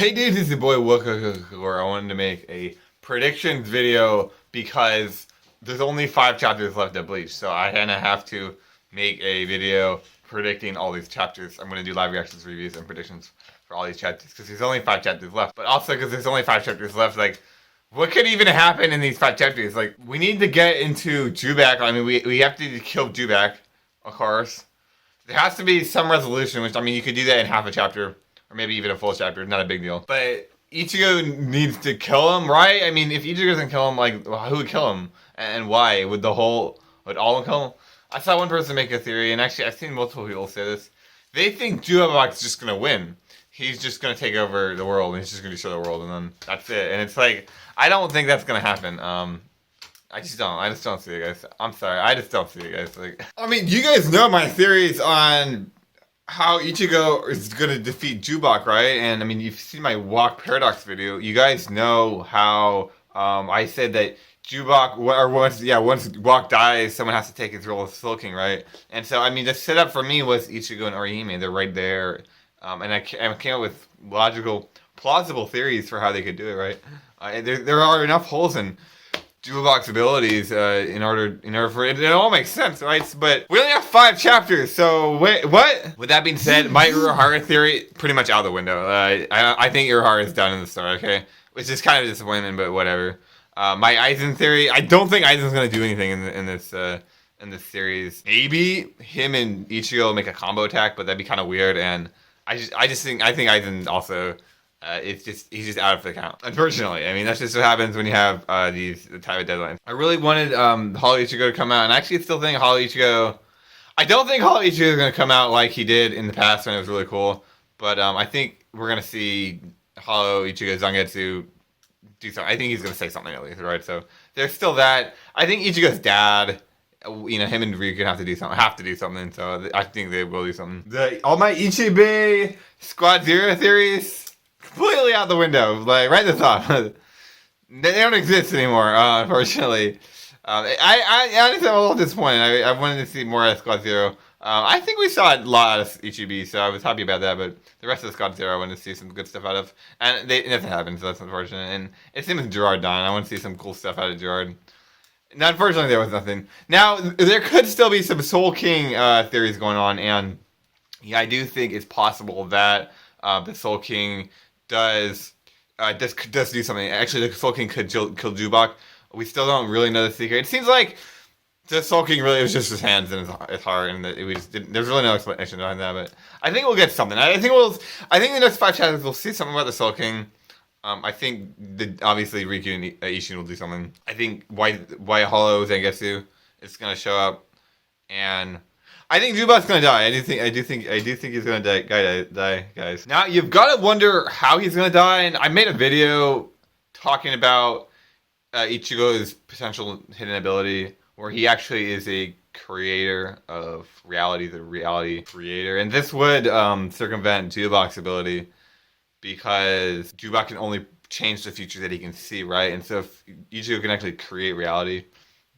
Hey dude, this is your boy YWHACH, where I wanted to make a predictions video because there's only 5 chapters left of Bleach, so I kinda have to make a video predicting all these chapters. I'm gonna do live reactions, reviews, and predictions for all these chapters because there's only 5 chapters left. But also because there's only 5 chapters left, like, what could even happen in these 5 chapters? Like, we need to get into YWHACH. I mean, we have to kill YWHACH, of course. There has to be some resolution, which, I mean, you could do that in half a chapter. Or maybe even a full chapter, not a big deal. But Ichigo needs to kill him, right? I mean, if Ichigo doesn't kill him, like, who would kill him? And why? Would all of them kill him? I saw one person make a theory, and actually I've seen multiple people say this. They think YWHACH is just gonna win. He's just gonna take over the world, and he's just gonna destroy the world, and then that's it. And it's like, I don't think that's gonna happen. I just don't see it, guys. I'm sorry, I just don't see it, guys. Like, I mean, you guys know my theories on how Ichigo is gonna defeat YWHACH, right? And I mean, you've seen my Walk Paradox video. You guys know how I said that YWHACH, or once YWHACH dies, someone has to take his role as Soul King, right? And so, I mean, the setup for me was Ichigo and orihime. They're right there, and I came up with logical, plausible theories for how they could do it, right? There are enough holes in YWHACH's abilities in order for it all makes sense, right? But we only have 5 chapters, so wait, what? With that being said, my Urahara theory pretty much out the window. I think Urahara is done in the story, okay? Which is kind of disappointing, but whatever. My Aizen theory, I don't think Aizen's gonna do anything in this series. Maybe him and Ichigo make a combo attack, but that'd be kind of weird. And I think Aizen also. He's just out of the count. Unfortunately, I mean, that's just what happens when you have the type of deadlines. I really wanted Hollow Ichigo to come out, and I actually still think Hollow Ichigo. I don't think Hollow Ichigo is going to come out like he did in the past when it was really cool, but I think we're going to see Hollow Ichigo Zangetsu do something. I think he's going to say something at least, right? So there's still that. I think Ichigo's dad, you know, him and Ryuken have to do something. So I think they will do something. All my Ichibe Squad Zero theories completely out the window. Like, right at the top. They don't exist anymore, unfortunately. I honestly am a little disappointed. I wanted to see more of Squad Zero. I think we saw a lot out of Ichibe, so I was happy about that, but the rest of the Squad Zero I wanted to see some good stuff out of. And nothing happened, so that's unfortunate. And it seems Gerard dying. I want to see some cool stuff out of Gerard. Now, unfortunately, there was nothing. Now, there could still be some Soul King theories going on, and yeah, I do think it's possible that the Soul King does do something. Actually, the Soul King could kill YWHACH. We still don't really know the secret. It seems like the Soul King really was just his hands and his heart, and there's really no explanation behind that. But I think we'll get something. I think the next 5 chapters we'll see something about the Soul King. I think obviously Riku and Isshin will do something. I think why Hollow Zangetsu is gonna show up, and I think YWHACH's gonna die. I do think he's gonna die, guys. Now you've gotta wonder how he's gonna die, and I made a video talking about Ichigo's potential hidden ability, where he actually is a creator of reality, the reality creator, and this would circumvent YWHACH's ability because YWHACH can only change the future that he can see, right? And so if Ichigo can actually create reality,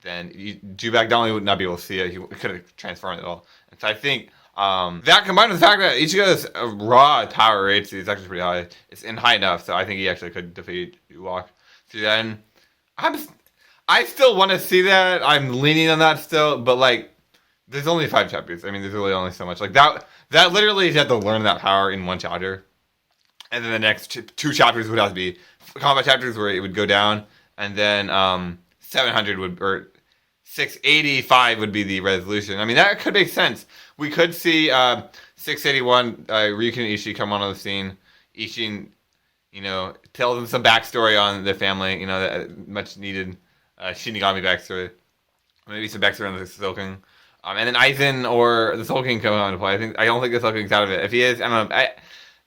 then YWHACH not only would not be able to see it, he couldn't transform it at all. And so I think that combined with the fact that Ichigo's raw power rates is actually pretty high, it's high enough, so I think he actually could defeat YWHACH through that. And I still want to see that. I'm leaning on that still, but like, there's only 5 chapters. I mean, there's really only so much. Like that literally you have to learn that power in 1 chapter. And then the next 2 chapters would have to be combat chapters where it would go down, and then 700 or 685 would be the resolution. I mean, that could make sense. We could see 681 Ryuken and Ishida come onto the scene. Isshin, you know, tells them some backstory on the family. You know, that much needed Shinigami backstory. Maybe some backstory on the Soul King. And then Aizen or the Soul King come on to play. I don't think the Soul King's out of it. If he is, I don't know.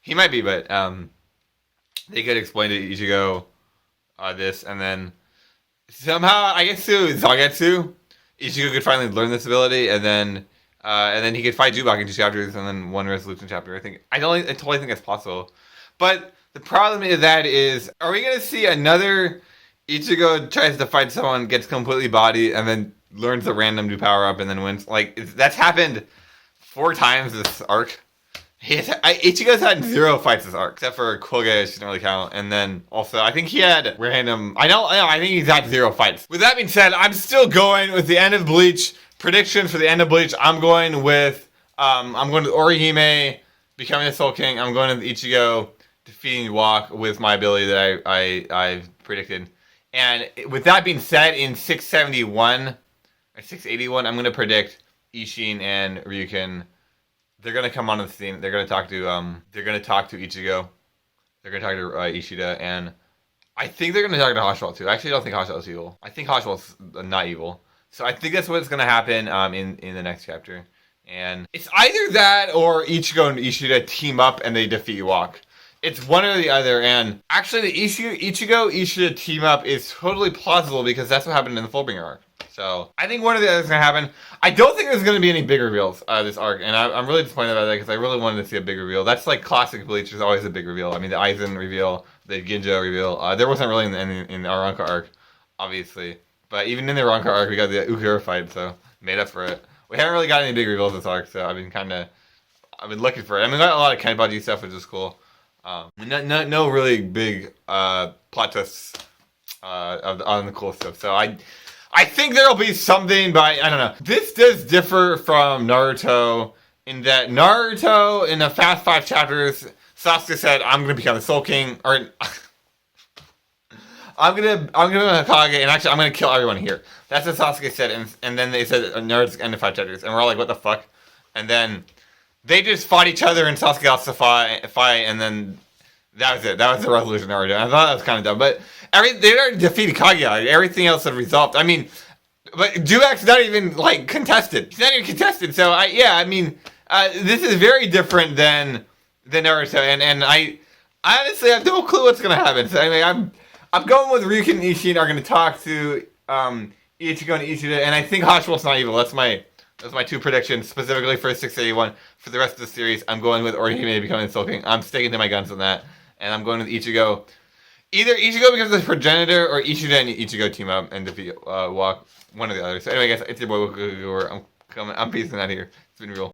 He might be, but they could explain to Ichigo this, and then somehow, I guess through Zangetsu, Ichigo could finally learn this ability, and then he could fight YWHACH in 2 chapters, and then 1 resolution chapter. I totally think that's possible. But the problem is are we gonna see another Ichigo tries to fight someone, gets completely bodied, and then learns a random new power up, and then wins? Like, that's happened 4 times this arc. Ichigo's had 0 fights this arc, except for Koge, which doesn't really count. And then also, I think he had random. I think he's had 0 fights. With that being said, I'm still going with the end of Bleach predictions for the end of Bleach. I'm going with Orihime becoming the Soul King. I'm going with Ichigo defeating YWHACH with my ability that I've predicted. And with that being said, in 671 or 681, I'm going to predict Isshin and Ryuken. They're gonna come onto the scene. They're gonna talk to Ichigo. They're gonna talk to Ishida, and I think they're gonna talk to haschwalth too. Actually, I don't think haschwalth's evil. I think haschwalth's not evil. So I think that's what's gonna happen in the next chapter. And it's either that or Ichigo and Ishida team up and they defeat YWHACH. It's one or the other. And actually, the Ichigo Ishida team up is totally plausible because that's what happened in the Fullbringer arc. So I think one or the other is going to happen. I don't think there's going to be any big reveals this arc, and I'm really disappointed about that because I really wanted to see a big reveal. That's like classic Bleach. There's always a big reveal. I mean, the Aizen reveal, the Ginjo reveal. There wasn't really in the Aranka arc, obviously, but even in the Aranka arc, we got the Ukura fight, so made up for it. We haven't really got any big reveals this arc, so I've been looking for it. I mean, we got a lot of Kenpachi stuff, which is cool. No really big plot twists on the cool stuff. So I think there'll be something, but I don't know. This does differ from Naruto in that Naruto, in the past 5 chapters, Sasuke said, "I'm gonna become the Soul King," or I'm gonna be Hokage, and actually I'm gonna kill everyone here. That's what Sasuke said, and then they said Naruto's end of 5 chapters, and we're all like, what the fuck? And then they just fought each other, and Sasuke lost the fight, and then that was it. That was the resolution of Naruto. I thought that was kind of dumb, but they already defeated Kaguya. Everything else had resolved. I mean, but YWHACH's not even like contested. He's not even contested. So this is very different than Naruto, and I honestly have no clue what's gonna happen. So I mean, I'm going with Ryuken and Isshin are gonna talk to Ichigo and Ishida, and I think haschwalth's not evil. That's my 2 predictions specifically for 681. For the rest of the series, I'm going with Orihime becoming the Soul King. I'm sticking to my guns on that, and I'm going with Ichigo. Either Ichigo becomes the progenitor, or Ishida and Ichigo team up and defeat YWHACH, one or the other. So anyway, guys, it's your boy YWHACH. I'm peacing out here. It's been real.